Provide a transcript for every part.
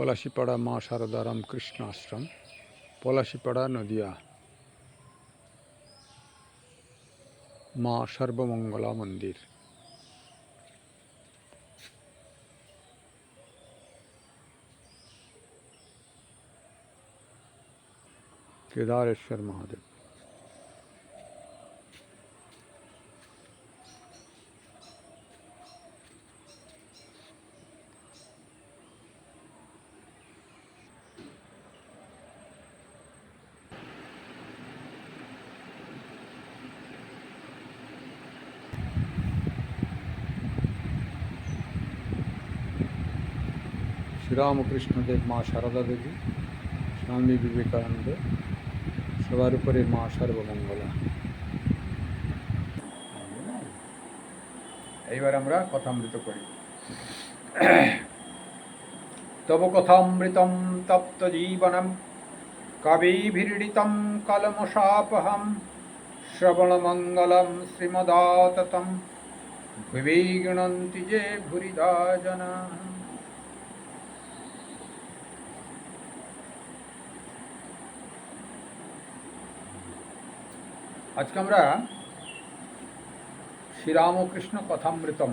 পলাশীপাড়া মা শারদা রামকৃষ্ণ আশ্রম, পলাশীপাড়া, নদিয়া। মা সর্বমঙ্গলা মন্দির। কেদারেশ্বর মহাদেব। শ্রীরামকৃষ্ণদেব, মা সারদা দেবী, স্বামী বিবেকানন্দ, সবার উপরে মা সর্বমঙ্গলা। এইবার আমরা কথামৃত করি। তব কথামৃতম তপ্ত জীবনম কবিভির্ডিতম কলমশাপহম শ্রবণমঙ্গলম শ্রীমদাততম ভুবি গৃণন্তি যে ভুরিদা জনা। আজকে আমরা শ্রীরামকৃষ্ণ কথামৃতম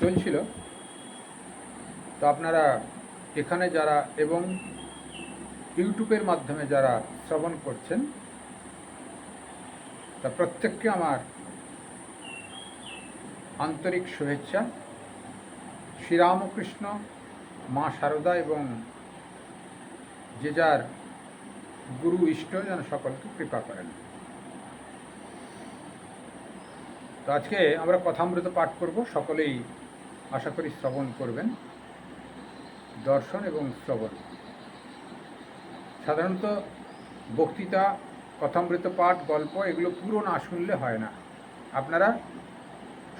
চলছিল, তো আপনারা এখানে যারা এবং ইউটিউবের মাধ্যমে যারা শ্রবণ করছেন তা প্রত্যেককে আমার আন্তরিক শুভেচ্ছা। শ্রীরামকৃষ্ণ, মা শারদা এবং যে যার গুরু ইষ্ট যেন সকলকে কৃপা করেন। তো আজকে আমরা কথামৃত পাঠ করব, সকলেই আশা করি শ্রবণ করবেন, দর্শন এবং শ্রবণ। সাধারণত বক্তৃতা, কথামৃত পাঠ, গল্প এগুলো পুরো না শুনলে হয় না। আপনারা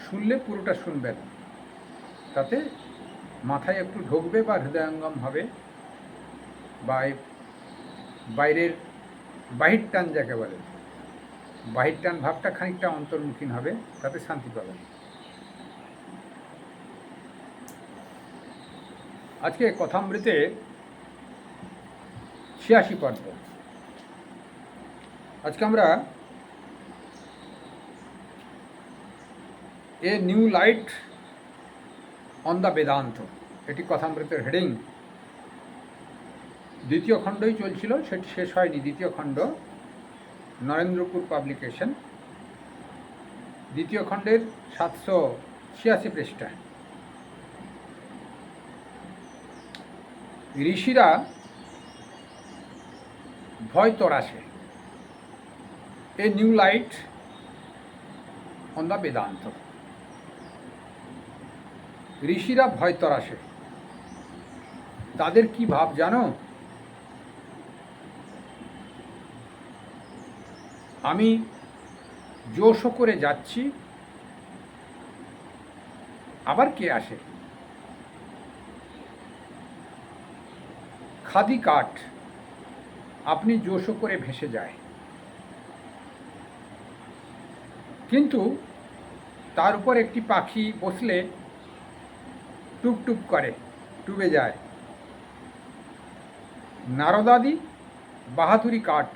শুনলে পুরোটা শুনবেন, তাতে মাথায় একটু ঢুকবে বা হৃদয়ঙ্গম হবে, বা বাইরের বাহির টান যাকে বলে, বাহির টান ভাবটা খানিকটা অন্তর্মুখী হবে, তাতে শান্তি পাবেন। আজকে কথামৃতে 86 পর্ব। আজকে আমরা এ new light on the Vedanta, এটি কথামৃতের হেডিং। দ্বিতীয় খণ্ডই চলছিল, সেটি শেষ হয়নি। দ্বিতীয় খণ্ড, নরেন্দ্রপুর পাবলিকেশন, দ্বিতীয় খণ্ডের 786 পৃষ্ঠা। ঋষিরা ভয় তরাসে, a new light on the Vedanta. ঋষিরা ভয় তরাসে, তাদের কি ভাব জানো? আমি জোশ করে যাচ্ছি, আবার কে আসে? খাদি কাঠ আপনি জোশ করে ভেসে যায়, কিন্তু তার উপর একটি পাখি বসলে টুকটুক করে ডুবে যায়। নারদাদি বাহাদুরি কাঠ,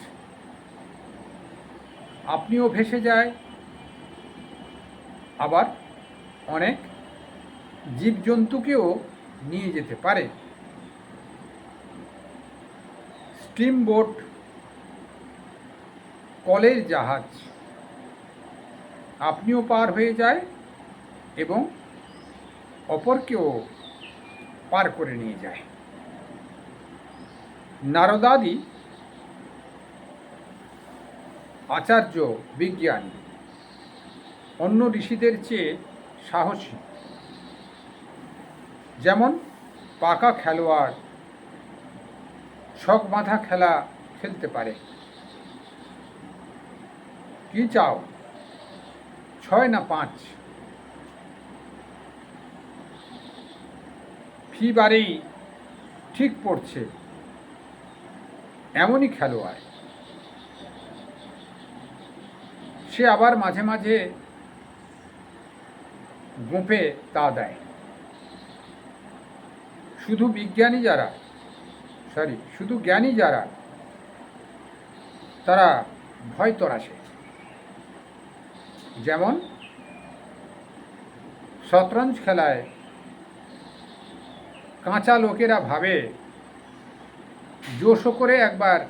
আপনিও ভেসে যায়, আবার অনেক জীবজন্তুকেও নিয়ে যেতে পারে। স্টিম বোট কলের জাহাজ, আপনিও পার হয়ে যায় এবং অপরকেও পার করে নিয়ে যায়। নারদাদি আচার্য, বিজ্ঞানী, অন্য ঋষিদের চেয়ে সাহসী। যেমন পাকা খেলোয়াড় ছক বাঁধা খেলা খেলতে পারে। কি চাও, 6 না 5? ফি বারেই ঠিক পড়ছে, এমনই খেলোয়াড়। সে আবার মাঝে মাঝে গোঁপে তা দেয়। শুধু বিজ্ঞানী যারা শুধু জ্ঞানী যারা তারা ভয় তরাসে। যেমন শতরঞ্জ খেলায় কাঁচা লোকেরা ভাবে জোশো করে একবার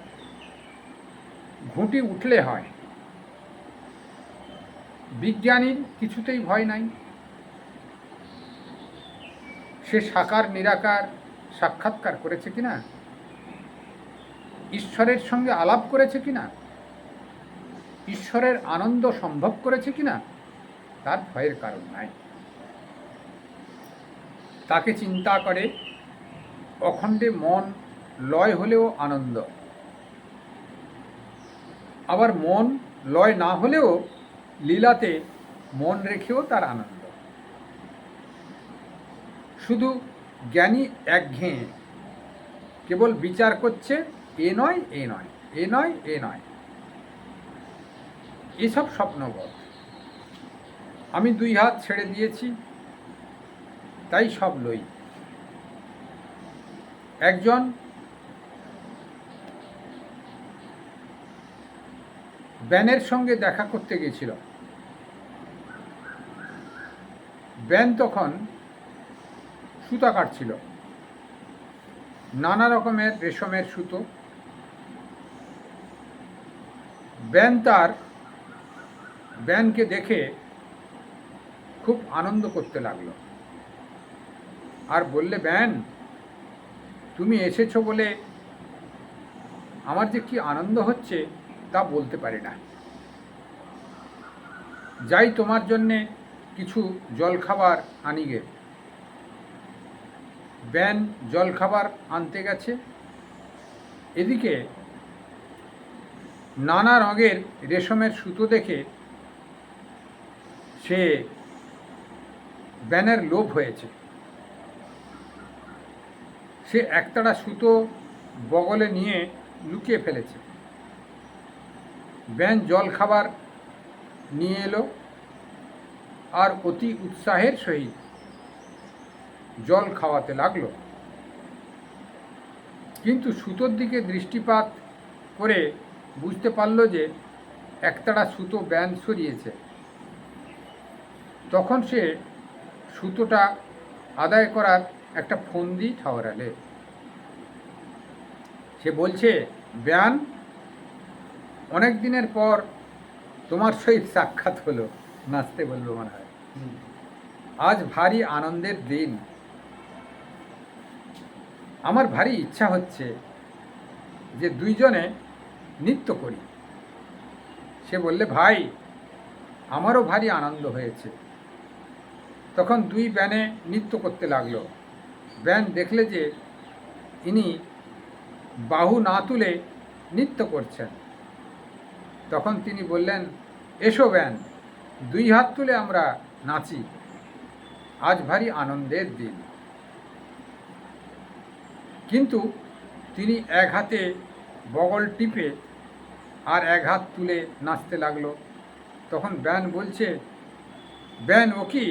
ঘুঁটি উঠলে হয়। বিজ্ঞানীর কিছুতেই ভয় নাই। সে সাকার নিরাকার সাক্ষাৎকার করেছে কিনা, ঈশ্বরের সঙ্গে আলাপ করেছে কিনা, ঈশ্বরের আনন্দ সম্ভব করেছে কিনা, তার ভয়ের কারণ নাই। তাকে চিন্তা করে অখণ্ডে মন লয় হলেও আনন্দ, আবার মন লয় না হলেও লীলাতে মন রেখেও তার আনন্দ। শুধু জ্ঞানী একঘেয়ে কেবল বিচার করছে, এ নয় এ নয়, এ নয় এ নয়, এসব স্বপ্নবৎ। আমি 2 হাত ছেড়ে দিয়েছি, তাই সব লই। একজন ব্যানের সঙ্গে দেখা করতে গেছিল। ব্যান তখন সুতা কাটছিল, নানা রকমের রেশমের সুতো। ব্যানকে দেখে খুব আনন্দ করতে লাগলো আর বললে, ব্যান, তুমি এসেছো বলে আমার যে কি আনন্দ হচ্ছে তা বলতে পারি না। যাই তোমার জন্যে কিছু জলখাবার আনি গে। ব্যান জলখাবার আনতে গেছে। এদিকে নানা রঙের রেশমের সুতো দেখে সে ব্যানের লোভ হয়েছে। সে একতাড়া সুতো বগলে নিয়ে লুকিয়ে ফেলেছে। ব্যান জল খাবার নিয়ে এলো আর অতি উৎসাহের সহিত জল খাওয়াতে লাগলো। কিন্তু সুতোর দিকে দৃষ্টিপাত করে বুঝতে পারল যে একতাড়া সুতো ব্যান সরিয়েছে। তখন সে সুতোটা আদায় করার একটা ফন্দি ঠাওরালে। সে বলছে, ব্যান, অনেক দিনের পর তোমার সহিত সাক্ষাৎ হলো। নাচতে বলবো মনে হয়। আজ ভারী আনন্দের দিন। আমার ভারী ইচ্ছা হচ্ছে যে দুইজনে নৃত্য করি। সে বললে, ভাই, আমারও ভারী আনন্দ হয়েছে। তখন 2 ব্যানে নৃত্য করতে লাগলো। ব্যান দেখলে যে ইনি বাহু না তুলে নৃত্য করছেন। তখন তিনি বললেন, এসো ব্যান, 2 হাত তুলে আমরা নাচি, আজ ভারী আনন্দের দিন। কিন্তু তিনি এক হাতে বগল টিপে আর এক হাত তুলে নাচতে লাগলো। তখন ব্যান বলছে, ব্যান, ও কি,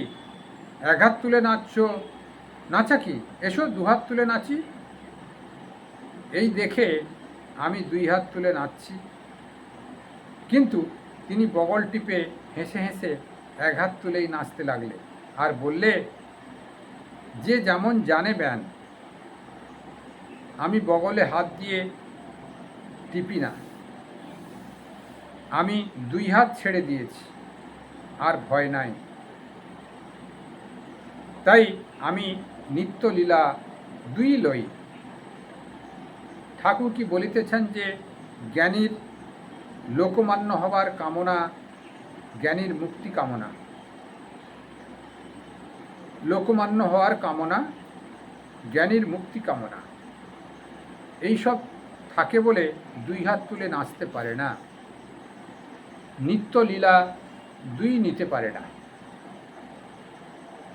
এক হাত তুলে নাচছো, নাচা কি? এসো 2 হাত তুলে নাচি। এই দেখে আমি 2 হাত তুলে নাচছি। কিন্তু তিনি বগল টিপে হেসে হেসে এক হাত তুলেই নাচতে লাগলে আর বললে, যে যেমন জানে ব্যান, আমি বগলে হাত দিয়ে টিপি না। আমি 2 হাত ছেড়ে দিয়েছি, আর ভয় নাই। তাই আমি নিত্যলীলা 2 লই। ঠাকুর কি বলিতেছেন যে জ্ঞানীর লোকমান্য হবার কামনা জ্ঞানীর মুক্তি কামনা। লোকমান্য হওয়ার কামনা জ্ঞানীর মুক্তি কামনা। এইসব থাকে বলে 2 হাত তুলে নাচতে পারে না, নিত্যলীলা 2 নিতে পারে না।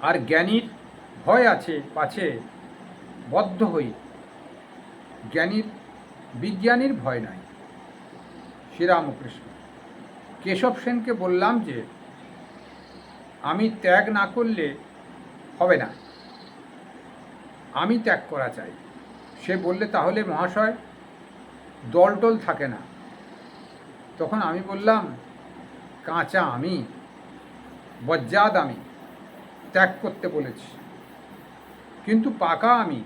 আর জ্ঞানীর ভয় আছে পাছে বদ্ধ হই। বিজ্ঞানীর ভয় নাই। শ্রীরামকৃষ্ণ। কেশব সেনকে বললাম যে আমি ত্যাগ না করলে হবে না। আমি ত্যাগ করা চাই। সে বললে তাহলে মহাশয় দল টল থাকে না। তখন আমি বললাম, কাঁচা আমি, বজ্জাত আমি ত্যাগ করতে বলেছি, কিন্তু পাকা আমি,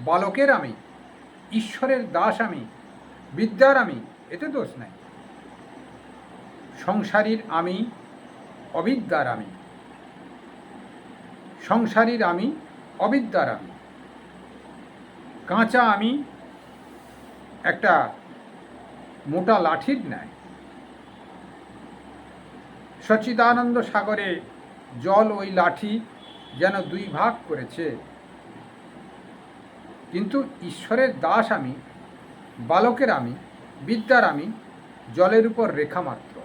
বালকের আমি, ঈশ্বরের দাস আমি, বিদ্যার আমি, এতে দোষ নাই। সংসারীর আমি, অবিদ্যার আমি, সংসারীর আমি, অবিদ্যার আমি, কাঁচা আমি একটা মোটা লাঠির ন্যায়। সচ্চিদানন্দ সাগরে জল ওই লাঠি যেন দুই ভাগ করেছে, কিন্তু ঈশ্বরের দাস আমি, বালকের আমি, বিদ্যার আমি, জলের উপর রেখা মাত্র।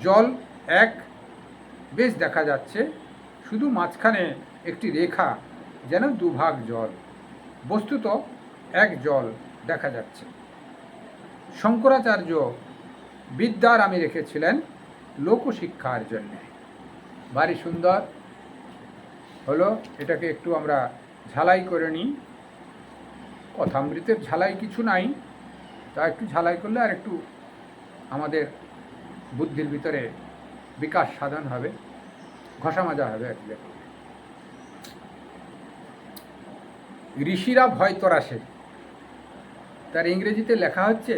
জল এক বেশ দেখা যাচ্ছে, শুধু মাঝখানে একটি রেখা যেন দুভাগ জল, বস্তুত এক জল দেখা যাচ্ছে। শঙ্করাচার্য বিদ্যার আমি রেখেছিলেন লোকশিক্ষার জন্যে। ভারী সুন্দর হলো। এটাকে একটু আমরা ঝালাই করে নিই। কথামৃতের ঝালাই কিছু নাই, তা একটু ঝালাই করলে আর একটু আমাদের বুদ্ধির ভিতরে বিকাশ সাধন হবে, ঘষা মাজা হবে আর কি। ঋষিরা ভয় তরাসে, তার ইংরেজিতে লেখা হচ্ছে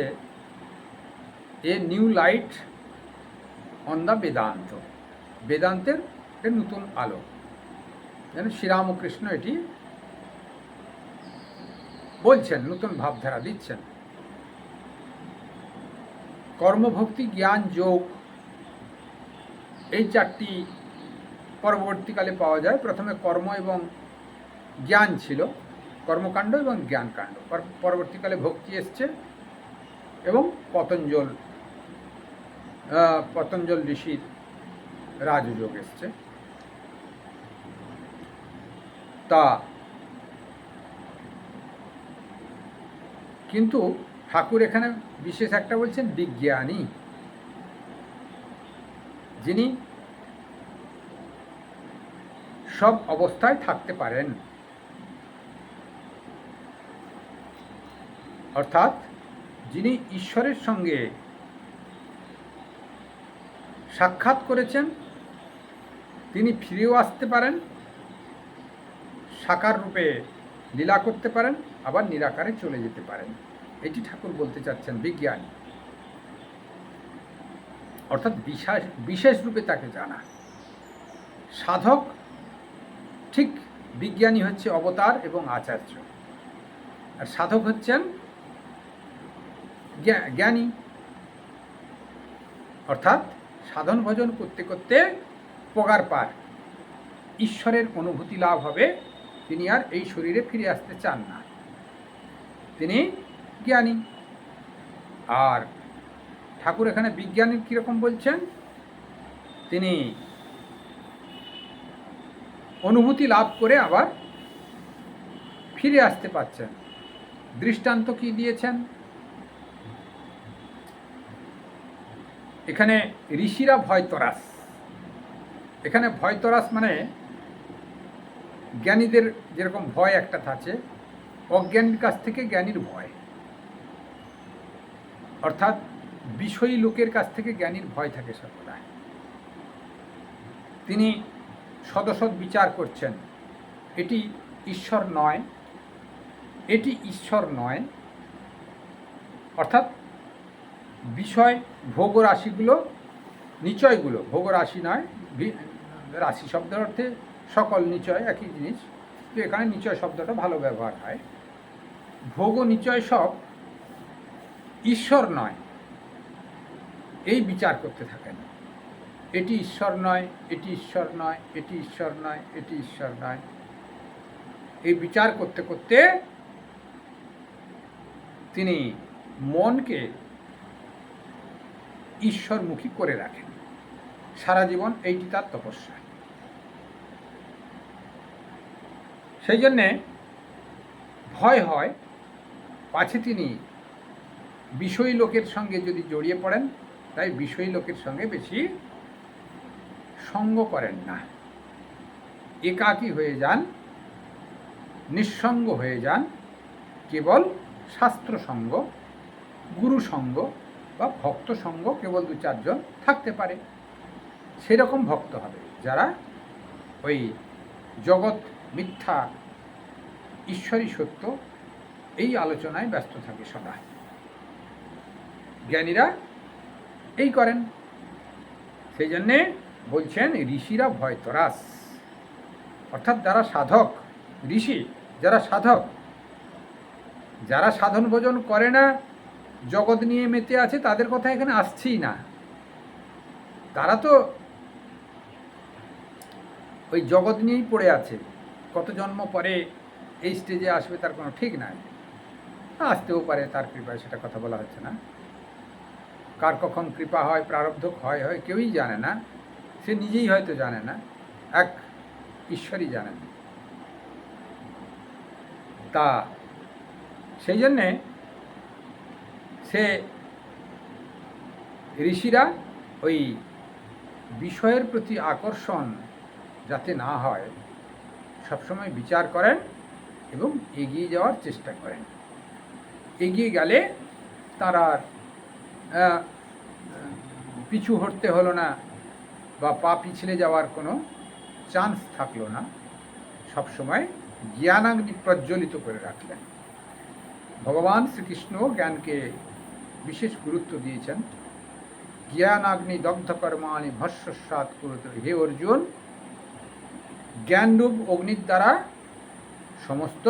a new light on the Vedanta, বেদান্তের নতুন আলো। যেন শ্রীরামকৃষ্ণ এটি বলছেন, নতুন ভাবধারা দিচ্ছেন। কর্মভক্তি, জ্ঞান, যোগ, এই চারটি পরবর্তীকালে পাওয়া যায়। প্রথমে কর্ম এবং জ্ঞান ছিল, কর্মকাণ্ড এবং জ্ঞানকাণ্ড। পরবর্তীকালে ভক্তি এসছে এবং পতঞ্জল ঋষির রাজযোগ এসছে। তা কিন্তু ঠাকুর এখানে বিশেষ একটা বলছেন বিজ্ঞানী, যিনি সব অবস্থায় থাকতে পারেন। অর্থাৎ যিনি ঈশ্বরের সঙ্গে সাক্ষাৎ করেছেন, তিনি ফিরেও আসতে পারেন, সাকার রূপে লীলা করতে পারেন, আবার নিরাকারে চলে যেতে পারেন। এটি ঠাকুর বলতে চাচ্ছেন বিজ্ঞানী। অর্থাৎ বিশেষ রূপে তাকে জানা। সাধক ঠিক বিজ্ঞানী হচ্ছে অবতার এবং আচার্য, আর সাধক হচ্ছেন জ্ঞানী। অর্থাৎ সাধন ভজন করতে করতে পগার পার ঈশ্বরের অনুভূতি লাভ হবে, তিনি আর এই শরীরে ফিরে আসতে চান না, তিনি জ্ঞানী। আর ঠাকুর এখানে বিজ্ঞানী কীরকম বলছেন, তিনি অনুভূতি লাভ করে আবার ফিরে আসতে পারছেন। দৃষ্টান্ত কি দিয়েছেন এখানে? ঋষিরা ভয়তরাস। এখানে ভয়তরাস মানে জ্ঞানীদের যেরকম ভয় একটা থাকে, অজ্ঞানীর কাছ থেকে জ্ঞানীর ভয়। অর্থাৎ বিষয়ী লোকের কাছ থেকে জ্ঞানীর ভয় থাকে সর্বদা। তিনি সদসৎ বিচার করছেন, এটি ঈশ্বর নয়, এটি ঈশ্বর নয়। অর্থাৎ বিষয় ভোগ রাশিগুলো, নিচয়গুলো, ভোগ রাশি নয়, রাশি শব্দের অর্থে সকল নিচয় একই জিনিস, তো এখানে নিচয় শব্দটা ভালো ব্যবহার হয়। ভোগ ও নিচয় সব ঈশ্বর নয়, এই বিচার করতে থাকেন। এটি ঈশ্বর নয়, এটি ঈশ্বর নয়, এটি ঈশ্বর নয়, এটি ঈশ্বর নয়। এই বিচার করতে করতে তিনি মনকে ঈশ্বরমুখী করে রাখেন। সারা জীবন এইটি তার তপস্যা। সেই জন্যে ভয় হয়, পাছে তিনি বিষয়ী লোকের সঙ্গে যদি জড়িয়ে পড়েন, তাই বিষয়ী লোকের সঙ্গে বেশি সঙ্গ করেন না, একাকী হয়ে যান, নিঃসঙ্গ হয়ে যান, কেবল শাস্ত্রসঙ্গ, গুরুসঙ্গ বা ভক্ত সঙ্গ কেবল 2-4 জন থাকতে পারে। সেরকম ভক্ত হবে যারা ওই জগৎ মিথ্যা, ঈশ্বরই সত্য এই আলোচনায় ব্যস্ত থাকে সদা। জ্ঞানীরা এই করেন। সেই জন্যে বলছেন ঋষিরা ভয় তরাস, অর্থাৎ যারা সাধক, ঋষি যারা সাধক, যারা সাধন ভোজন করে না, জগৎ নিয়ে মেতে আছে, তাদের কথা এখানে আসছেই না। তারা তো ওই জগৎ নিয়েই পড়ে আছে। কত জন্ম পরে এই স্টেজে আসবে তার কোনো ঠিক নাই, আসতেও পারে তার কৃপায়, সেটা কথা বলা হচ্ছে না। কার কখন কৃপা হয়, প্রারব্ধ হয় কেউই জানে না, সে নিজেই হয়তো জানে না, এক ঈশ্বরই জানেন। তা সেই জন্যে সে ঋষিরা ওই বিষয়ের প্রতি আকর্ষণ যাতে না হয় সবসময় বিচার করেন এবং এগিয়ে যাওয়ার চেষ্টা করেন। এগিয়ে গেলে তার আর পিছু হটতে হলো না বা পা পিছলে যাওয়ার কোনো চান্স থাকলো না। সবসময় জ্ঞানাগ্নি প্রজ্বলিত করে রাখলেন। ভগবান শ্রীকৃষ্ণ জ্ঞানকে বিশেষ গুরুত্ব দিয়েছেন। জ্ঞানাগ্নি দগ্ধ কর্মাণি ভস্মসাৎ কুরুতে। হে অর্জুন, জ্ঞানরূপ অগ্নির দ্বারা সমস্ত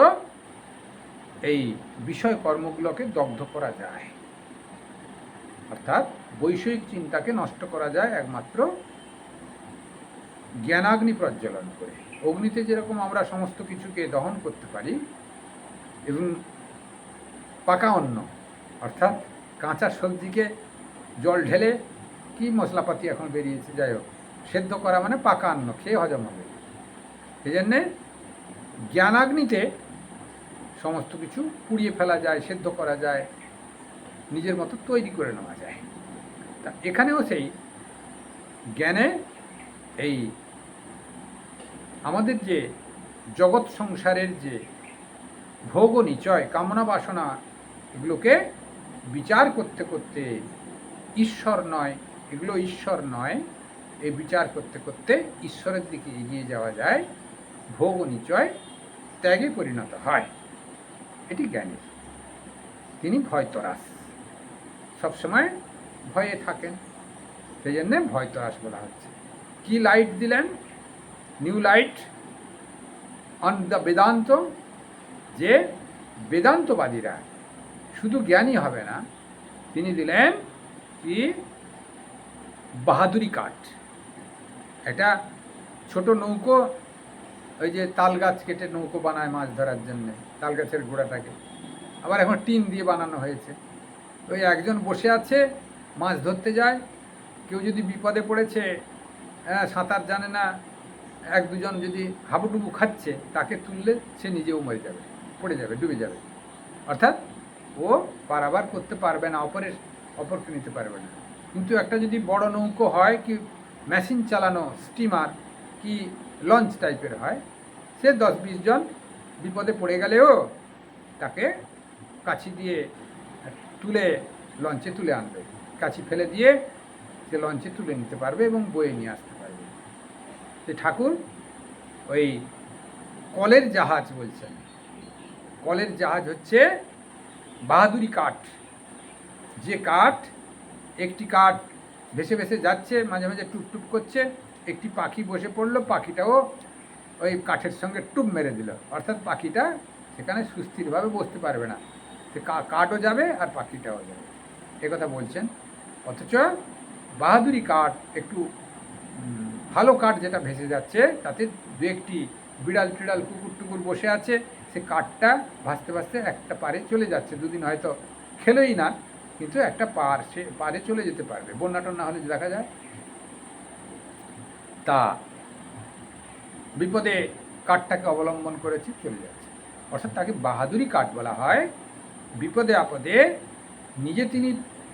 এই বিষয় কর্মগুলোকে দগ্ধ করা যায়, অর্থাৎ বৈষয়িক চিন্তাকে নষ্ট করা যায় একমাত্র জ্ঞানাগ্নি প্রজ্বলন করে। অগ্নিতে যেরকম আমরা সমস্ত কিছুকে দহন করতে পারি, এবং পাকা অন্ন অর্থাৎ কাঁচা সবজিকে জল ঢেলে, কি মশলাপাতি এখন বেরিয়েছে, যাই হোক, সেদ্ধ করা মানে পাকা অন্ন, খেয়ে হজম হবে। সেই জন্যে জ্ঞানাগ্নিতে সমস্ত কিছু পুড়িয়ে ফেলা যায়, সেদ্ধ করা যায়, নিজের মতো তৈরি করে নেওয়া যায়। তা এখানেও সেই জ্ঞানে এই আমাদের যে জগৎ সংসারের যে ভোগ ও নিচয়, কামনা বাসনা, এগুলোকে বিচার করতে করতে ঈশ্বর নয়, এগুলো ঈশ্বর নয়, এই বিচার করতে করতে ঈশ্বরের দিকে এগিয়ে যাওয়া যায়, ভোগ ও নিচয় ত্যাগে পরিণত হয়। এটি জ্ঞানী। তিনি ভয়তরাস, সবসময় ভয়ে থাকেন, সেই জন্যে ভয়তরাস বলা হচ্ছে। কি লাইট দিলেন? New light on the Vedanta, যে বেদান্তবাদীরা শুধু জ্ঞানী হবে না, তিনি দিলেন কি বাহাদুরি কাঠ। এটা ছোট নৌকো, ওই যে তাল গাছ কেটে নৌকো বানায় মাছ ধরার জন্যে, তাল গাছের গোড়াটাকে, আবার এখন টিন দিয়ে বানানো হয়েছে। ওই একজন বসে আছে, মাছ ধরতে যায়, কেউ যদি বিপদে পড়েছে, সাঁতার জানে না, 1-2 জন যদি হাবুডুবু খাচ্ছে, তাকে তুললে সে নিজেও মরে যাবে, পড়ে যাবে, ডুবে যাবে। অর্থাৎ ও পারাবার করতে পারবে না, অপরকে নিতে পারবে না। কিন্তু একটা যদি বড় নৌকো হয়, কি মেশিন চালানো স্টিমার কি লঞ্চ টাইপের হয়, সে 10-20 জন বিপদে পড়ে গেলেও তাকে কাছি দিয়ে তুলে লঞ্চে তুলে আনবে, কাছি ফেলে দিয়ে সে লঞ্চে তুলে নিতে পারবে এবং বয়ে নিয়ে আসতে পারবে। সে ঠাকুর ওই কলের জাহাজ বলছেন। কলের জাহাজ হচ্ছে বাহাদুরি কাঠ। যে কাঠ, একটি কাঠ ভেসে ভেসে যাচ্ছে, মাঝে মাঝে টুপটুপ করছে, একটি পাখি বসে পড়লো, পাখিটাও ওই কাঠের সঙ্গে টুপ মেরে দিল, অর্থাৎ পাখিটা সেখানে সুস্থিরভাবে বসতে পারবে না, সে কাঠও যাবে আর পাখিটাও যাবে, একথা বলছেন। অথচ বাহাদুরি কাঠ, একটু ভালো কাঠ যেটা ভেসে যাচ্ছে, তাতে 2-1টি বিড়াল টিড়াল কুকুর টুকুর বসে আছে, সে কাঠটা ভাসতে ভাসতে একটা পারে চলে যাচ্ছে। 2 দিন হয়তো খেলোই না, কিন্তু একটা সে পারে চলে যেতে পারবে, বন্যা টন্যা হলে দেখা যায়। তা বিপদে কাঠটাকে অবলম্বন করেছে, চলে যাচ্ছে, অর্থাৎ তাকে বাহাদুরি কাঠ বলা হয়। বিপদে আপদে নিজে তিনি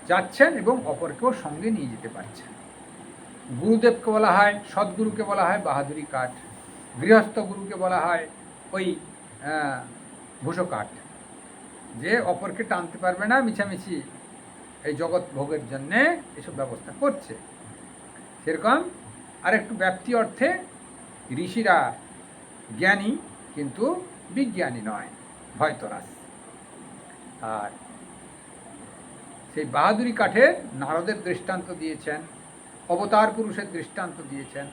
যাচ্ছেন এবং অপরকেও সঙ্গে নিয়ে যেতে পারছেন। গুরুদেবকে বলা হয়, সদ্গুরুকে বলা হয় বাহাদুরি কাঠ। গৃহস্থ গুরুকে বলা হয় ওই ঘুষোকাঠ, যে অপরকে টানতে পারবে না, মিছামিছি এই জগৎ ভোগের জন্যে এসব ব্যবস্থা করছে। সেরকম আর একটু ব্যাপ্তি অর্থে ঋষিরা জ্ঞানী কিন্তু বিজ্ঞানী নয়, ভয়তরাস। আর সেই বাহাদুরি কাঠের নারদের দৃষ্টান্ত দিয়েছেন, অবতার পুরুষের দৃষ্টান্ত দিয়েছেন,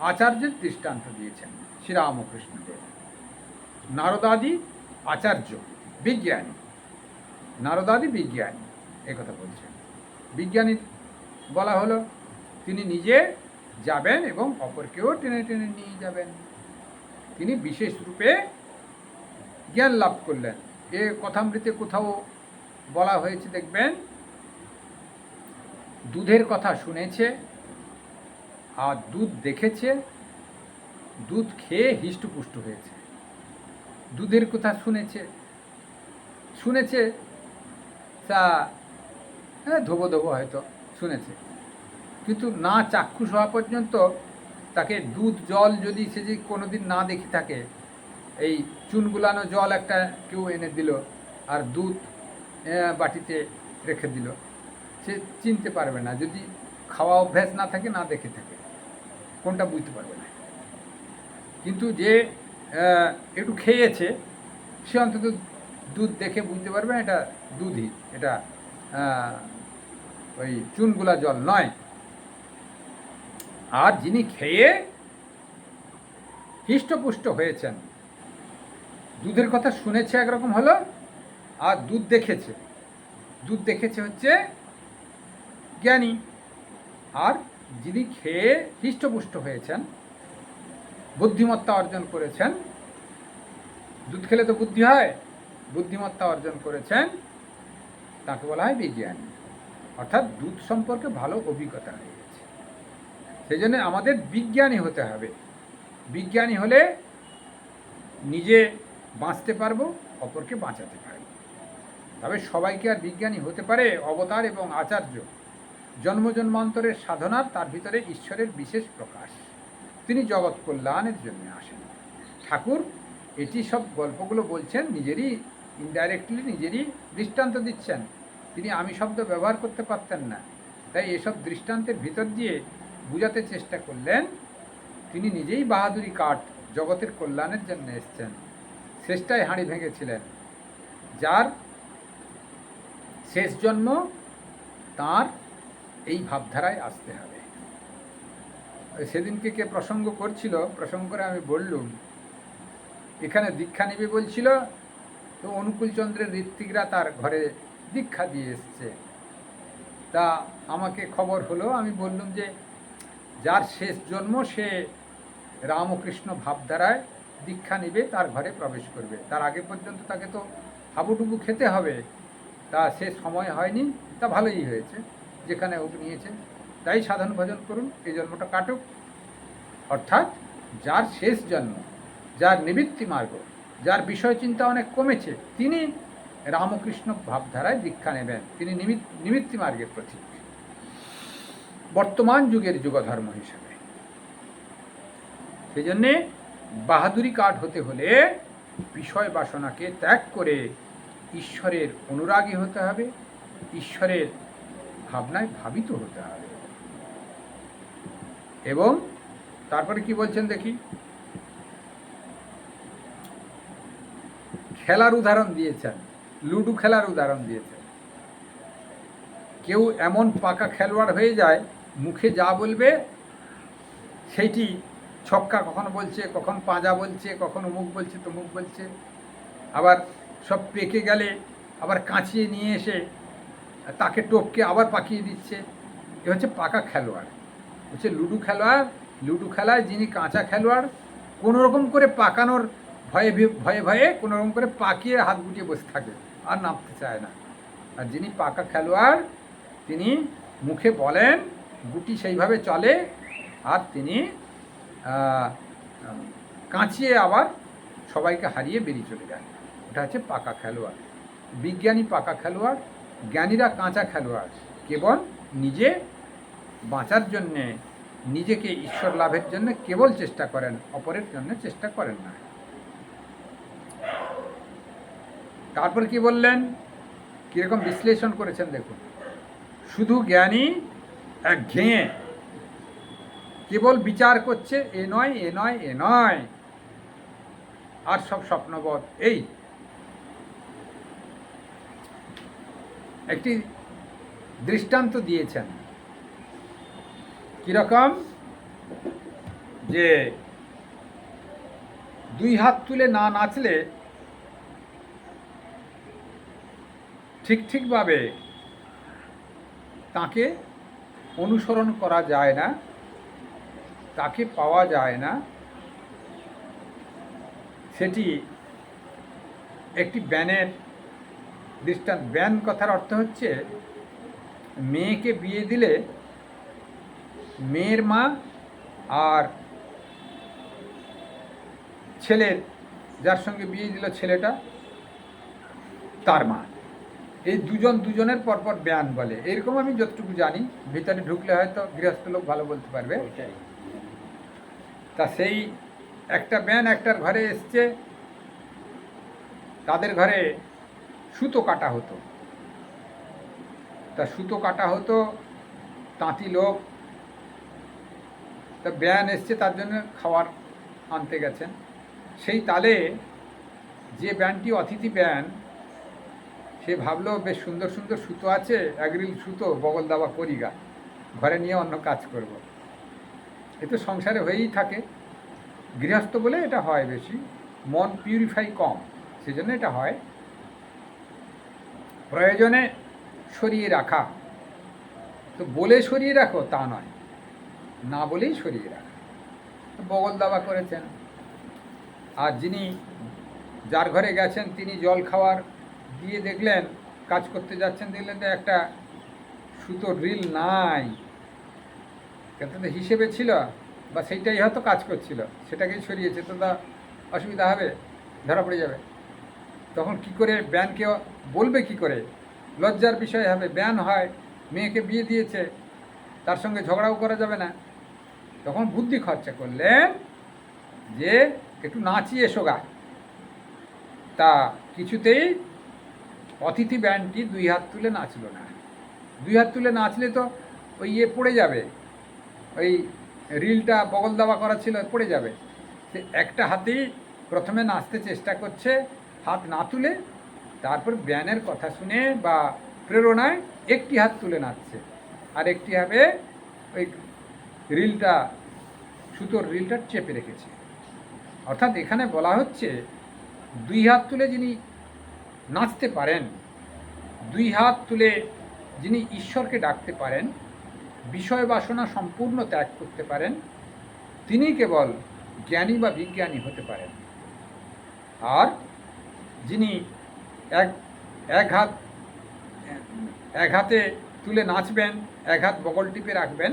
আচার্যের দৃষ্টান্ত দিয়েছেন শ্রীরামকৃষ্ণদেব। নারদাদি আচার্য, বিজ্ঞানী, নারদাদি বিজ্ঞানী, একথা বলছেন। বিজ্ঞানী বলা হলো তিনি নিজে যাবেন এবং অপরকেও টেনে টেনে নিয়ে যাবেন। তিনি বিশেষ রূপে জ্ঞান লাভ করলেন। এ কথামৃতে কোথাও বলা হয়েছে দেখবেন, দুধের কথা শুনেছে আর দুধ দেখেছে, দুধ খেয়ে হিষ্টপুষ্ট হয়েছে। দুধের কথা শুনেছে তা ধোবো ধোবো হয়তো শুনেছে, কিন্তু না চাক্ষুষ হওয়া পর্যন্ত তাকে দুধ জল যদি সে যে কোনোদিন না দেখে থাকে, এই চুনগুলানো জল একটা কেউ এনে দিল আর দুধ বাটিতে রেখে দিল, সে চিনতে পারবে না। যদি খাওয়া অভ্যাস না থাকে, না দেখে থাকে, কোনটা বুঝতে পারবে না। কিন্তু যে একটু খেয়েছে সে অন্তত দুধ দেখে বুঝতে পারবে এটা দুধই, এটা ওই চুনগুলা জল নয়। আর যিনি খেয়ে হৃষ্টপুষ্ট হয়েছেন, দুধের কথা শুনেছে একরকম হলো, আর দুধ দেখেছে হচ্ছে জ্ঞানী। আর যিনি খেয়ে হৃষ্টপুষ্ট হয়েছেন, বুদ্ধিমত্তা অর্জন করেছেন, দুধ খেলে তো বুদ্ধি হয়, বুদ্ধিমত্তা অর্জন করেছেন, তাকে বলা হয় বিজ্ঞানী। অর্থাৎ দুধ সম্পর্কে ভালো অভিজ্ঞতা হয়ে গেছে। সেই জন্য আমাদের বিজ্ঞানী হতে হবে। বিজ্ঞানী হলে নিজে বাঁচতে পারবো, অপরকে বাঁচাতে পারবো। তবে সবাইকে আর বিজ্ঞানী হতে পারে? অবতার এবং আচার্য জন্ম জন্মান্তরের সাধনার, তার ভিতরে ঈশ্বরের বিশেষ প্রকাশ। তিনি জগৎ কল্যাণের জন্য আসেন। ঠাকুর এটি সব গল্পগুলো বলছেন, নিজেরই ইনডাইরেক্টলি নিজেরই দৃষ্টান্ত দিচ্ছেন। তিনি আমি শব্দ ব্যবহার করতে পারতেন না, তাই এসব দৃষ্টান্তের ভিতর দিয়ে বুঝাতে চেষ্টা করলেন তিনি নিজেই বাহাদুরি কাঠ জগতের কল্যাণের জন্য এসছেন। শেষটায় হাঁড়ি ভেঙেছিলেন, যার শেষ জন্ম তার এই ভাবধারায় আসতে হবে। সেদিনকে কে প্রসঙ্গ করছিল, প্রসঙ্গ করে আমি বললুম এখানে দীক্ষা নেবে বলছিল, তো অনুকূলচন্দ্রের ঋত্বিকরা তার ঘরে দীক্ষা দিয়ে এসছে। তা আমাকে খবর হলো, আমি বললুম যে যার শেষ জন্ম সে রামকৃষ্ণ ভাবধারায় দীক্ষা নেবে, তার ঘরে প্রবেশ করবে। তার আগে পর্যন্ত তাকে তো হাবুডুবু খেতে হবে, তা সে সময় হয়নি। তা ভালোই হয়েছে, যেখানে ওক নিয়েছে তাই সাধন ভজন করুন, এই জন্মটা কাটুক। অর্থাৎ যার শেষ জন্ম, যার নিবৃত্তি মার্গ, যার বিষয় চিন্তা অনেক কমেছে, তিনি রামকৃষ্ণ ভাবধারায় দীক্ষা নেবেন। তিনি নিবৃত্তি মার্গের প্রতীক, বর্তমান যুগের যুগধর্ম হিসেবে। সেই জন্যে বাহাদুরি কাঠ হতে হলে বিষয় বাসনাকে ত্যাগ করে ঈশ্বরের অনুরাগী হতে হবে, ঈশ্বরের ভাবনায় ভাবিত হতে হবে। এবং তারপরে কি বলছেন দেখি, খেলার উদাহরণ দিয়েছেন, লুডো খেলার উদাহরণ দিয়েছেন। কেউ এমন পাকা খেলোয়াড় হয়ে যায়, মুখে যা বলবে সেইটি ছক্কা কখনো বলছে, কখন পাঁজা বলছে, কখন অমুক বলছে, তমুক বলছে। আবার সব পেকে গেলে আবার কাঁচিয়ে নিয়ে এসে তাকে টপকে আবার পাকিয়ে দিচ্ছে। এ হচ্ছে পাকা খেলোয়াড়, হচ্ছে লুডো খেলোয়াড়। লুডো খেলায় যিনি কাঁচা খেলোয়াড়, কোনোরকম করে পাকানোর ভয়ে ভয়ে ভয়ে কোনোরকম করে পাকিয়ে হাত গুটিয়ে বসে থাকে, আর নামতে চায় না। আর যিনি পাকা খেলোয়াড়, তিনি মুখে বলেন, গুটি সেইভাবে চলে, আর তিনি কাঁচিয়ে আবার সবাইকে হারিয়ে বেরিয়ে চলে যান। ওটা হচ্ছে পাকা খেলোয়াড়। বিজ্ঞানী পাকা খেলোয়াড়, জ্ঞানীরা কাঁচা খেলোয়াড়। কেবল নিজে বাঁচার জন্যে, নিজেকে ঈশ্বর লাভের জন্য কেবল চেষ্টা করেন, অপরের জন্য চেষ্টা করেন না। তারপর কি বললেন, কীরকম বিশ্লেষণ করেছেন দেখুন। শুধু জ্ঞানী একঘেয়ে কেবল বিচার করছে, এ নয় এ নয় এ নয়, আর সব স্বপ্নবৎ। এই একটি দৃষ্টান্ত দিয়েছেন, কীরকম, যে দুই হাত তুলে না নাচলে ঠিকভাবে তাকে অনুসরণ করা যায় না, তাকে পাওয়া যায় না। সেটি একটি ব্যানের দৃষ্টান্ত। ব্যান কথার অর্থ হচ্ছে, মেয়েকে বিয়ে দিলে মেয়ের মা আর ছেলের, যার সঙ্গে বিয়ে দিল ছেলেটা, তার মা, এই দুজনের পরপর ব্যান বলে। এরকম আমি যতটুকু জানি, ভিতরে ঢুকলে হয়তো গৃহস্থ লোক ভালো বলতে পারবে। তা সেই একটা ব্যান একটার ঘরে এসছে, তাদের ঘরে সুতো কাটা হতো। তা সুতো কাটা হতো, তাঁতি লোক। তা ব্যান এসছে, তার জন্য খাবার আনতে গেছেন। সেই তালে যে ব্যানটি অতিথি ব্যান, সে ভাবলো বেশ সুন্দর সুন্দর সুতো আছে, অ্যাগ্রিল সুতো, বগল দাবা করিগা, ঘরে নিয়ে অন্য কাজ করব। এ তো সংসারে হয়েই থাকে, গৃহস্থ বলে এটা হয় বেশি, মন পিউরিফাই কম, সেজন্য এটা হয়। প্রয়োজনে সরিয়ে রাখা, তো বলে সরিয়ে রাখো তা নয়, না বলেই সরিয়ে রাখা। বগল দাবা করেছেন, আর যিনি, যার ঘরে গেছেন, তিনি জল খাওয়ার দিয়ে দেখলেন, কাজ করতে যাচ্ছেন, দেখলেন যে একটা সুতো রিল নাই, কিন্তু হিসেবে ছিল, বা সেইটাই হয়তো কাজ করছিল, সেটাকেই সরিয়েছে, তো তা অসুবিধা হবে, ধরা পড়ে যাবে। তখন কি করে ব্যানকে বলবে, কি করে, লজ্জার বিষয় হবে। ব্যান হয়, মেয়েকে বিয়ে দিয়েছে, তার সঙ্গে ঝগড়াও করা যাবে না। তখন বুদ্ধি খরচা করলেন যে একটু নাচিয়ে এসো গা। তা কিছুতেই অতিথি ব্যানটি দুই হাত তুলে নাচল না। দুই হাত তুলে নাচলে তো ওই পড়ে যাবে, ওই রিলটা বগল দাবা করা ছিল, পড়ে যাবে। সে একটা হাতেই প্রথমে নাচতে চেষ্টা করছে, হাত না তুলে, তারপর ব্যানের কথা শুনে বা প্রেরণায় একটি হাত তুলে নাচছে, আর একটি হাতে ওই রিলটা, সুতোর রিলটা চেপে রেখেছে। অর্থাৎ এখানে বলা হচ্ছে, দুই হাত তুলে যিনি নাচতে পারেন, দুই হাত তুলে যিনি ঈশ্বরকে ডাকতে পারেন, বিষয় বাসনা সম্পূর্ণ ত্যাগ করতে পারেন, তিনি কেবল জ্ঞানী বা বিজ্ঞানী হতে পারেন। আর যিনি এক হাতে তুলে নাচবেন, এক হাত বগল টিপে রাখবেন,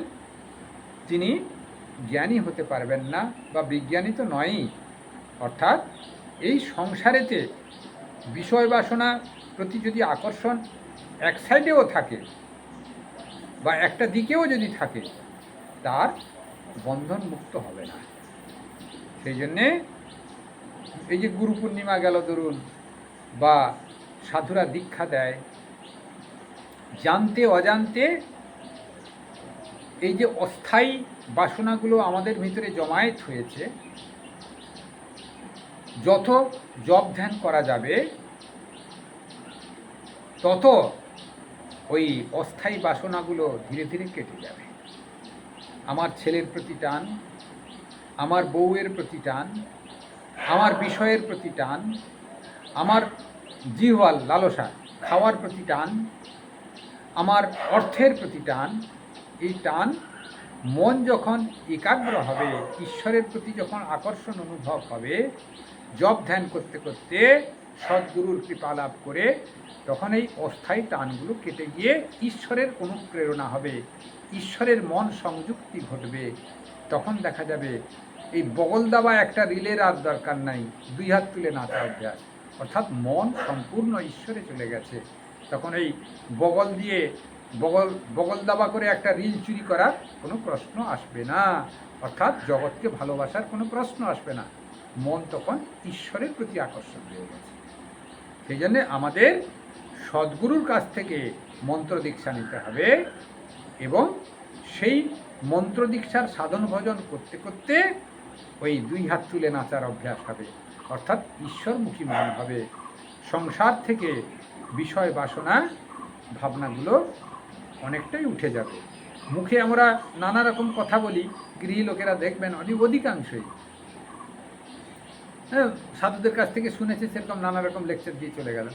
তিনি জ্ঞানী হতে পারবেন না, বা বিজ্ঞানী তো নয়ই। অর্থাৎ এই সংসারেতে বিষয় বাসনা প্রতি যদি আকর্ষণ এক সাইডেও থাকে, বা একটা দিকেও যদি থাকে, তার বন্ধন মুক্ত হবে না। সেই জন্যে এই যে গুরু পূর্ণিমা গেল ধরুন, বা সাধুরা দীক্ষা দেয়, জানতে অজান্তে এই যে অস্থায়ী বাসনাগুলো আমাদের ভিতরে জমায়েত হয়েছে, যত জপ ধ্যান করা যাবে, তত ওই অস্থায়ী বাসনাগুলো ধীরে ধীরে কেটে যাবে। আমার ছেলের প্রতি টান, আমার বউয়ের প্রতি টান, আমার বিষয়ের প্রতি টান, আমার জিহ্বার লালসা, খাওয়ার প্রতি টান, আমার অর্থের প্রতি টান, এই টান, মন যখন একাগ্র হবে, ঈশ্বরের প্রতি যখন আকর্ষণ অনুভব হবে, জপ ধ্যান করতে করতে সদ্গুরুর কৃপা লাভ করে, তখন এই অস্থায়ী টানগুলো কেটে গিয়ে ঈশ্বরের অনুপ্রেরণা হবে, ঈশ্বরের মন সংযুক্তি ঘটবে। তখন দেখা যাবে এই বগল দাবা একটা রিলের আর দরকার নাই, দুই হাত তুলে নাচা অভ্যাস, অর্থাৎ মন সম্পূর্ণ ঈশ্বরে চলে গেছে। তখন এই বগল দিয়ে বগল দাবা করে একটা রিল চুরি করার কোনো প্রশ্ন আসবে না, অর্থাৎ জগৎকে ভালোবাসার কোনো প্রশ্ন আসবে না। মন তখন ঈশ্বরের প্রতি আকর্ষণ হয়ে গেছে। সেই জন্যে আমাদের সদ্গুরুর কাছ থেকে মন্ত্র দীক্ষা নিতে হবে এবং সেই মন্ত্র দীক্ষার সাধন ভজন করতে করতে ওই দুই হাত তুলে নাচার অভ্যাস হবে, অর্থাৎ ঈশ্বরমুখী মন হবে। সংসার থেকে বিষয় বাসনা ভাবনাগুলো অনেকটাই উঠে যাবে। মুখে আমরা নানা রকম কথা বলি, গৃহী লোকেরা দেখবেন অধিকাংশই সাধুদের কাছ থেকে শুনেছে, সেরকম নানা রকম লেকচার দিয়ে চলে গেল,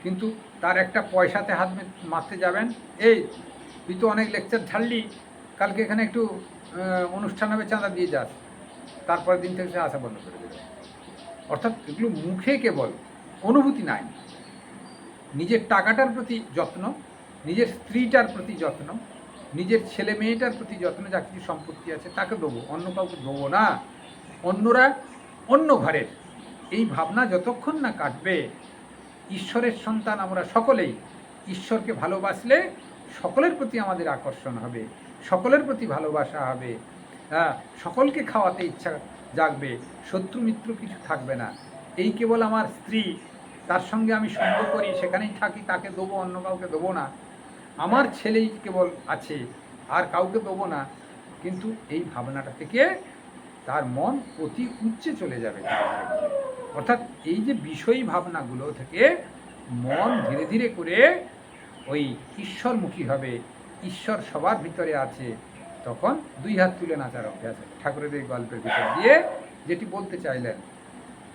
কিন্তু তার একটা পয়সাতে হাত মারতে যাবেন, এই তুই তো অনেক লেকচার ঝাড়লি, কালকে এখানে একটু অনুষ্ঠান হবে, চাঁদা দিয়ে যাস, তারপরের দিন থেকে সে আসা বন্ধ করে দেবে। অর্থাৎ এগুলো মুখে কেবল, অনুভূতি নাই। নিজের টাকাটার প্রতি যত্ন, নিজের স্ত্রীটার প্রতি যত্ন, নিজের ছেলে মেয়েটার প্রতি যত্ন, যা কিছু সম্পত্তি আছে তাকে দেবো, অন্য কাউকে দেবো না, অন্যরা অন্য ঘরের, এই ভাবনা যতক্ষণ না কাটবে, ঈশ্বরের সন্তান আমরা সকলেই, ঈশ্বরকে ভালোবাসলে সকলের প্রতি আমাদের আকর্ষণ হবে, সকলের প্রতি ভালোবাসা হবে, সকলকে খাওয়াতে ইচ্ছা জাগবে, শত্রু মিত্র কিছু থাকবে না। এই কেবল আমার স্ত্রী, তার সঙ্গে আমি সঙ্গ করি, সেখানেই থাকি, তাকে দেবো, অন্য কাউকে দেবো না, আমার ছেলেই কেবল আছে, আর কাউকে দেবো না, কিন্তু এই ভাবনাটা থেকে তার মন অতি উচ্চে চলে যাবে। অর্থাৎ এই যে বিষয়ী ভাবনাগুলো থেকে মন ধীরে ধীরে করে ওই ঈশ্বরমুখী হবে, ঈশ্বর সবার ভিতরে আছে, তখন দুই হাত তুলে নাচার অভ্যাস হবে। ঠাকুরের এই গল্পের ভিতর দিয়ে যেটি বলতে চাইলেন,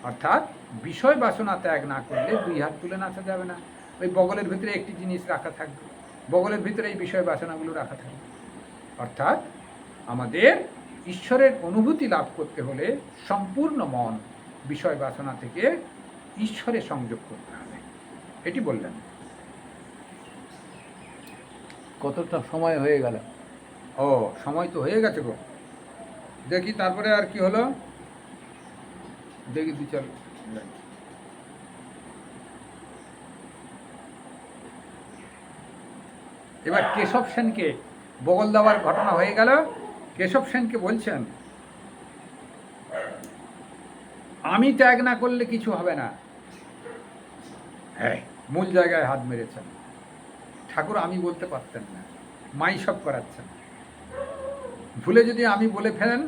অর্থাৎ বিষয় বাসনা ত্যাগ না করলে দুই হাত তুলে নাচা যাবে না। ওই বগলের ভিতরে একটি জিনিস রাখা থাকবে, বগলের ভিতরে এই বিষয় বাসনাগুলো রাখা থাকবে। অর্থাৎ আমাদের ঈশ্বরের অনুভূতি লাভ করতে হলে সম্পূর্ণ মন বিষয় বাসনা থেকে ঈশ্বরে সংযোগ করতে হবে, এটি বললেন। কতটা সময় হয়ে গেল? ও, সময় তো হয়ে গেছে গো, দেখি তারপরে আর কি হলো, দেখি দু চল। এবার কেশব সেনকে বগল দেওয়ার ঘটনা হয়ে গেল। কেশব সেনকে বলছেন, আমি ত্যাগ না করলে কিছু হবে না। হ্যাঁ, মূল জায়গায় হাত মেরেছেন। ঠাকুর আমি বলতে পারতেন না, মাই সব করাচ্ছেন। ভুলে যদি আমি বলে ফেলেন,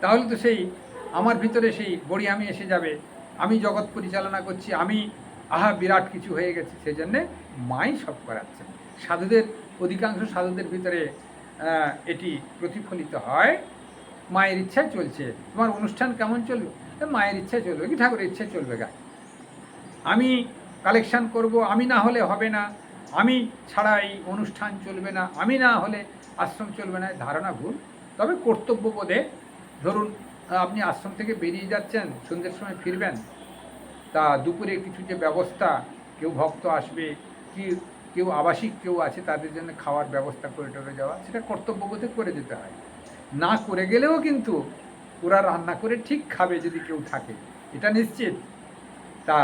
তাহলে তো সেই আমার ভিতরে সেই বড়ি আমি এসে যাবে, আমি জগৎ পরিচালনা করছি, আমি বিরাট কিছু হয়ে গেছে। সেই জন্যে মাই সব করাচ্ছেন। সাধুদের, অধিকাংশ সাধুদের ভিতরে এটি প্রতিফলিত হয়, মায়ের ইচ্ছায় চলছে। তোমার অনুষ্ঠান কেমন চলবে? মায়ের ইচ্ছায় চলবে কি ঠাকুরের ইচ্ছায় চলবে গা, আমি কালেকশন করব, আমি না হলে হবে না, আমি ছাড়া এই অনুষ্ঠান চলবে না, আমি না হলে আশ্রম চলবে না। ধারণা ভুল। তবে কর্তব্যবোধে, ধরুন আপনি আশ্রম থেকে বেরিয়ে যাচ্ছেন, সন্ধ্যের সময় ফিরবেন, তা দুপুরে কিছু যে ব্যবস্থা, কেউ ভক্ত আসবে, কি কেউ আবাসিক কেউ আছে, তাদের জন্য খাওয়ার ব্যবস্থা করে টোরে যাওয়া, সেটা কর্তব্যবোধে করে যেতে হয়। না করে গেলেও কিন্তু ওরা রান্না করে ঠিক খাবে যদি কেউ থাকে, এটা নিশ্চিত। তা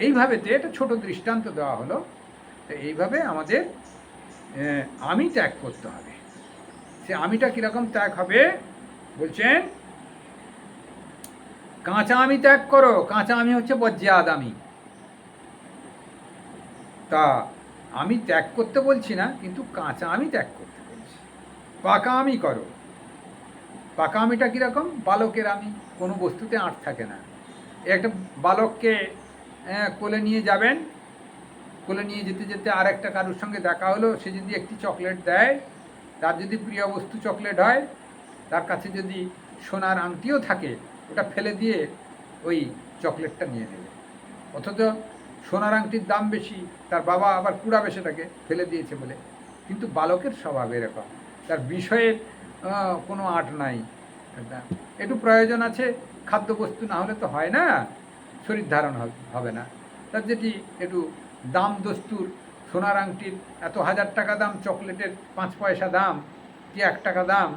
এইভাবেতে এটা ছোট দৃষ্টান্ত দেওয়া হলো। তো এইভাবে আমাদের আমি ত্যাগ করতে হবে। সে আমিটা কীরকম ত্যাগ হবে বলছেন, কাঁচা আমি ত্যাগ করো। কাঁচা আমি হচ্ছে বজ্জাত আমি। তা আমি ত্যাগ করতে বলছি না, কিন্তু কাঁচা আমি ত্যাগ করতে বলছি। পাকা আমি করো। পাকা আমিটা কীরকম? বালকের আমি, কোনো বস্তুতে আঁট থাকে না। একটা বালককে কোলে নিয়ে যাবেন, কোলে নিয়ে যেতে যেতে আর একটা কারোর সঙ্গে দেখা হলো, সে যদি একটি চকলেট দেয়, তার যদি প্রিয় বস্তু চকলেট হয়, তার কাছে যদি সোনার আংটিও থাকে, ওটা ফেলে দিয়ে ওই চকলেটটা নিয়ে নেবে। অথচ সোনার আংটির দাম বেশি, তার বাবা আবার কুড়াবে সেটাকে, ফেলে দিয়েছে বলে। কিন্তু বালকের স্বভাব এরকম, তার বিষয়ের কোনো আট নাই। একটু প্রয়োজন আছে, খাদ্যবস্তু না হলে তো হয় না, শরীর ধারণ হবে না। তার যেটি একটু দাম দস্তুর, সোনার আংটির এত 1000 টাকা দাম, চকলেটের 5 পয়সা দাম কি 1 টাকা দাম,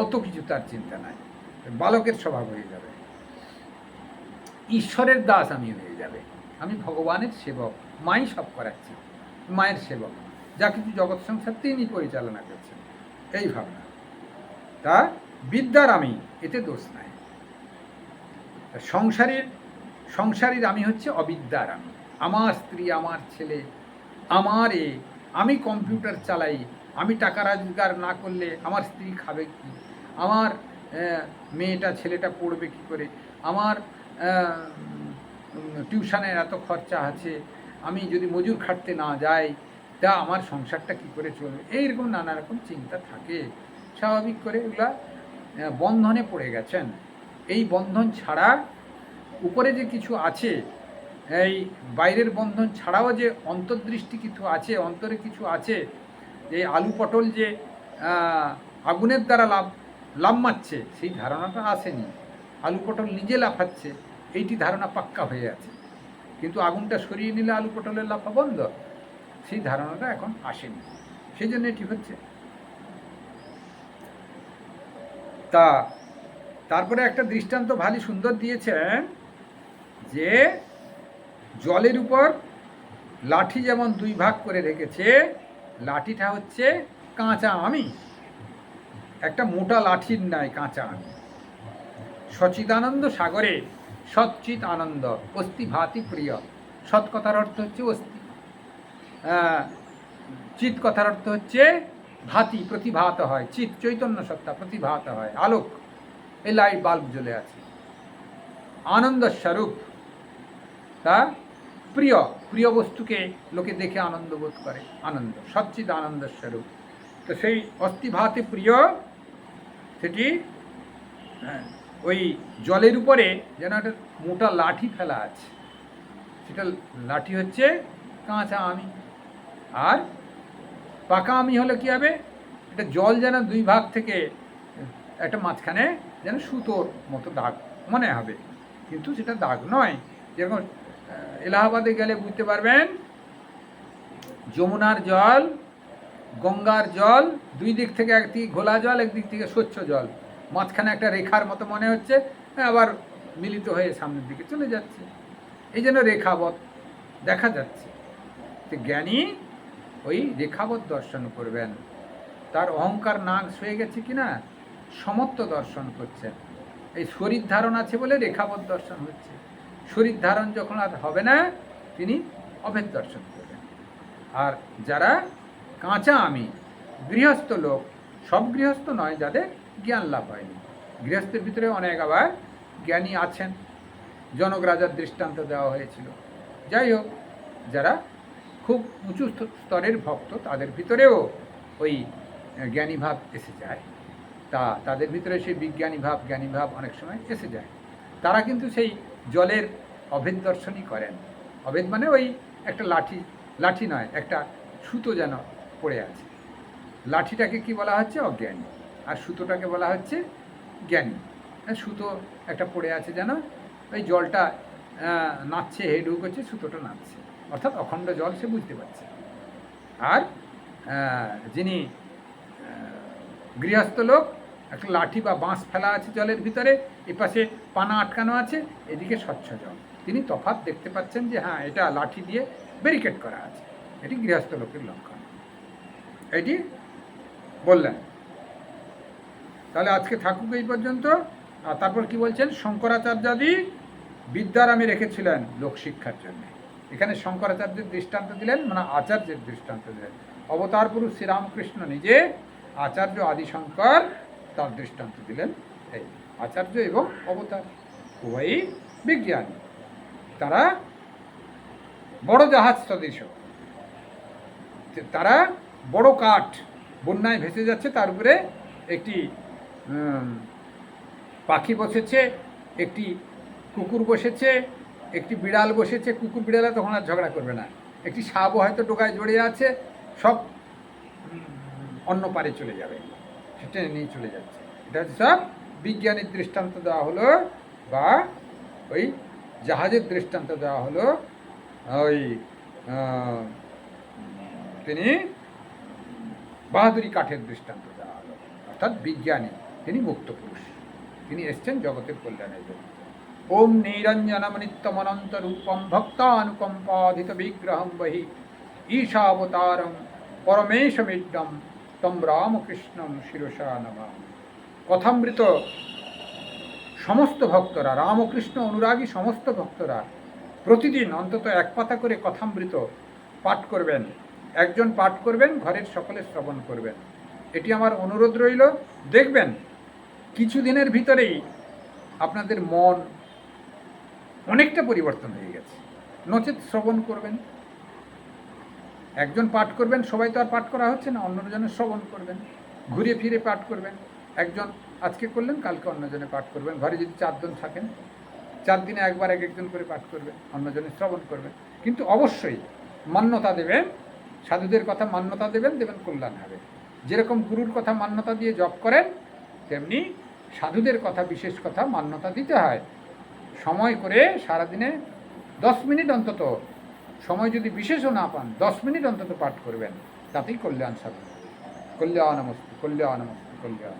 অত কিছু তার চিন্তা নাই। বালকের স্বভাব হয়ে যাবে, ঈশ্বরের দাস আমি হয়ে যাবে। আমি ভগবানের সেবক, মাই সব করাচ্ছি, মায়ের সেবক, যা কিছু জগৎ সংসার তিনি পরিচালনা করছেন, এই ভাবনা। তা বিদ্যার আমি, এতে দোষ নাই। সংসারীর আমি হচ্ছে অবিদ্যার আমি। আমার স্ত্রী, আমার ছেলে, আমার আমি কম্পিউটার চালাই, আমি টাকা রোজগার না করলে আমার স্ত্রী খাবে কি, আমার মেয়েটা ছেলেটা পড়বে কি করে, আমার টিউশনের এত খরচা আছে, আমি যদি মজুর খাটতে না যাই তা আমার সংসারটা কি করে চলবে, এইরকম নানা রকম চিন্তা থাকে। স্বাভাবিক করে এগুলা বন্ধনে পড়ে গেছেন। এই বন্ধন ছাড়া উপরে যে কিছু আছে, এই বাইরের বন্ধন ছাড়াও যে অন্তর্দৃষ্টি কিছু আছে, অন্তরে কিছু আছে, এই আলু পটল যে আগুনের দ্বারা লাফাচ্ছে সেই ধারণাটা আসেনি। আলু পটল নিজে লাফাচ্ছে এইটি ধারণা পাক্কা হয়ে আছে, কিন্তু আগুনটা সরিয়ে নিলে আলু পটলের লাফা বন্ধ, সেই ধারণাটা এখন আসেনি, সেই জন্য এটি হচ্ছে। তারপরে একটা দৃষ্টান্ত ভারী সুন্দর দিয়েছেন যে জলের উপর লাঠি যেমন দুই ভাগ করে রেখেছে, লাঠিটা হচ্ছে কাঁচা আমি, একটা মোটা লাঠির নাই কাঁচা আমি। সচিদানন্দ সাগরে সচ্চিত আনন্দ অস্তি ভাতি প্রিয়। সৎ কথার অর্থ হচ্ছে অস্তি, চিত কথার অর্থ হচ্ছে ভাতি, প্রতিভাত হয়, চিত চৈতন্য সত্তা, প্রতিভাত হয়, আলোক, এই লাইট বাল্ব জ্বলে আছে। আনন্দ স্বরূপ, তা প্রিয়, প্রিয় বস্তুকে লোকে দেখে আনন্দ বোধ করে, আনন্দ, সচ্চিদ আনন্দ স্বরূপ। তো সেই অস্থিভাতে প্রিয়, সেটি ওই জলের উপরে যেন একটা মোটা লাঠি ফেলা আছে, সেটা লাঠি হচ্ছে কাঁচা আমি। আর পাকা আমি হলে কী হবে, এটা জল যেন দুই ভাগ থেকে একটা মাঝখানে যেন সুতোর মতো দাগ মনে হবে, কিন্তু সেটা দাগ নয়। যেরকম এলাহাবাদে গেলে বুঝতে পারবেন, যমুনার জল, গঙ্গার জল, দুই দিক থেকে একদিকে ঘোলা জল, একদিক থেকে স্বচ্ছ জল, মাঝখানে একটা রেখার মতো মনে হচ্ছে, আবার মিলিত হয়ে সামনের দিকে চলে যাচ্ছে, এই জন্য রেখাবৎ দেখা যাচ্ছে। তো জ্ঞানী ওই রেখাবৎ দর্শন করবেন, তার অহংকার নাক হয়ে গেছে কিনা সমত্ব দর্শন করছেন। এই শরীর ধারণ আছে বলে রেখাবৎ দর্শন হচ্ছে, শরীর ধারণ যখন আর হবে না তিনি অভেদ দর্শন করবেন। আর যারা কাঁচা আমি গৃহস্থ লোক, সব গৃহস্থ নয় যাদের জ্ঞান লাভ হয়নি, গৃহস্থের ভিতরে অনেক আবার জ্ঞানী আছেন, জনক রাজার দৃষ্টান্ত দেওয়া হয়েছিল। যাই হোক, যারা খুব উঁচু স্তরের ভক্ত তাদের ভিতরেও ওই জ্ঞানী ভাব এসে যায়, তাদের ভিতরে সেই বিজ্ঞানী ভাব, জ্ঞানী ভাব অনেক সময় এসে যায়। তারা কিন্তু সেই জলের অভেদ দর্শনই করেন। অভেদ মানে ওই একটা লাঠি নয়, একটা সুতো যেন পড়ে আছে, লাঠিটাকে কি বলা হচ্ছে অজ্ঞানী, আর সুতোটাকে বলা হচ্ছে জ্ঞানী। সুতো একটা পড়ে আছে যেন, ওই জলটা নাচছে, হেডু করছে, সুতোটা নাচছে, অর্থাৎ অখণ্ড জল সে বুঝতে পারছে। আর যিনি গৃহস্থ লোক, একটা লাঠি বা বাঁশ ফেলা আছে জলের ভিতরে, এপাশে পানা আটকানো আছে, এদিকে স্বচ্ছ জল, তিনি তফাৎ দেখতে পাচ্ছেন যে হ্যাঁ এটা লাঠি দিয়ে ব্যারিকেড করা আছে, এটি গৃহস্থ লোকের লক্ষণ, এটি বললেন। তাহলে আজকে থাকুক এই পর্যন্ত। আর তারপর কি বলছেন, শঙ্করাচার্যাদি বিদ্যারামে রেখেছিলেন লোকশিক্ষার জন্য। এখানে শঙ্করাচার্যের দৃষ্টান্ত দিলেন, মানে আচার্যের দৃষ্টান্ত দিলেন। অবতার পুরুষ শ্রীরামকৃষ্ণ নিজে, আচার্য আদিশঙ্কর তার দৃষ্টান্ত দিলেন। এই আচার্য এবং অবতার উভয়ই বিজ্ঞানী, তারা বড় জাহাজ সদৃশ, তারা বড় কাঠ বন্যায় ভেসে যাচ্ছে, তার উপরে একটি পাখি বসেছে, একটি কুকুর বসেছে, একটি বিড়াল বসেছে। কুকুর বিড়ালে তখন আর ঝগড়া করবে না, একটি সাপও হয়তো টোকায় জড়িয়ে আছে, সব অন্য পারে চলে যাবে, সেটা নিয়ে চলে যাচ্ছে। এটা হচ্ছে সব বিজ্ঞানের দৃষ্টান্ত দেওয়া হলো, বা ওই জাহাজের দৃষ্টান্ত দেওয়া হলো। ওই তিনি বাহাদুরি কাঠের দৃষ্টান্ত দেওয়া হলো, অর্থাৎ বিজ্ঞানী, তিনি মুক্ত পুরুষ, তিনি এসছেন জগতের কল্যাণের জন্য। ওম নিরঞ্জনমনিত্যমনন্ত রূপম ভক্তানুকম্পাধিত বিগ্রহম বহি ঈশাবতারং পরমেশমিড্ডম তম রামকৃষ্ণম শিরসা নমামি। কথামৃত সমস্ত ভক্তরা, রামকৃষ্ণ অনুরাগী সমস্ত ভক্তরা প্রতিদিন অন্তত এক পাতা করে কথামৃত পাঠ করবেন। একজন পাঠ করবেন, ঘরের সকলে শ্রবণ করবেন। এটি আমার অনুরোধ রইল। দেখবেন কিছুদিনের ভিতরেই আপনাদের মন অনেকটা পরিবর্তন হয়ে গেছে। নচেত শ্রবণ করবেন, একজন পাঠ করবেন, সবাই তো আর পাঠ করা হচ্ছে না, অন্যজনের শ্রবণ করবেন, ঘুরে ফিরে পাঠ করবেন। একজন আজকে করলেন, কালকে অন্যজনে পাঠ করবেন। ঘরে যদি 4 জন থাকেন, 4 দিনে একবার এক একজন করে পাঠ করবেন, অন্যজনে শ্রবণ করবেন। কিন্তু অবশ্যই মান্যতা দেবেন, সাধুদের কথা মান্যতা দেবেন, কল্যাণ হবে। যেরকম গুরুর কথা মান্যতা দিয়ে জপ করেন, তেমনি সাধুদের কথা, বিশেষ কথা মান্যতা দিতে হয়। সময় করে সারাদিনে 10 মিনিট অন্তত, সময় যদি বিশেষও না পান, 10 মিনিট অন্তত পাঠ করবেন, তাতেই কল্যাণ সাধন। কল্যাণমস্তু, কল্যাণমস্তু, কল্যাণ।